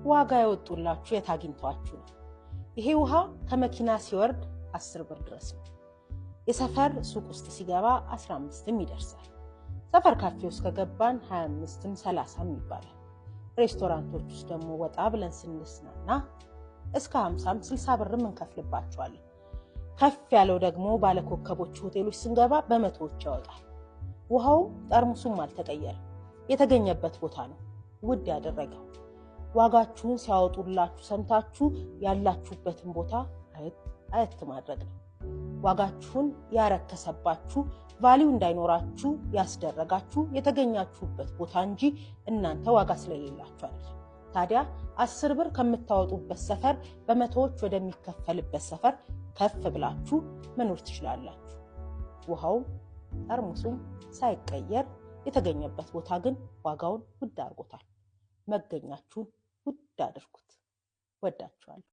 ዋጋ ያወጡላችሁ የታግኝቷችሁ ነው። ይሄ ውሃ ከመኪና ሲወርድ 10 ብር ድረስ ነው። የሰፈር ሱቅ ውስጥ ሲገባ 15ም ይደርሳል። ሰፈር ካፌ ውስጥ ከገባን 25ም 30ም ይባላል። ሬስቶራንቶች ውስጥ ደግሞ ወጣ ብለን ስንስናና እስከ 50ም 60 ብርም እንከፍልባቸዋለን። ከፍ ያለው ደግሞ ባለኮከቦች ሆቴሎች ስንገባ በመቶዎች ያወጣል። ውሃው ጠርሙሱም አልተቀየረም። የተገኘበት ቦታ ነው ውድ ያደረገው። ዋጋችሁን ሲያወጡላችሁ ሰምታችሁ ያላችሁበትን ቦታ አየት ማድረግ ነው። ዋጋችሁን ያረከሰባችሁ ቫልዩ እንዳይኖራችሁ ያስደረጋችሁ የተገኛችሁበት ቦታ እንጂ እናንተ ዋጋ ስለሌላችሁ አይደለም። ታዲያ 10 ብር ከምታወጡበት ሰፈር በመቶዎች ወደሚከፈልበት ሰፈር ከፍ ብላችሁ መኖር ትችላላችሁ። ውሃው ጠርሙሱም ሳይቀየር የተገኘበት ቦታ ግን ዋጋውን ውድ አድርጎታል። መገኛችሁን ውድ አድርጉት። ወዳችኋለሁ።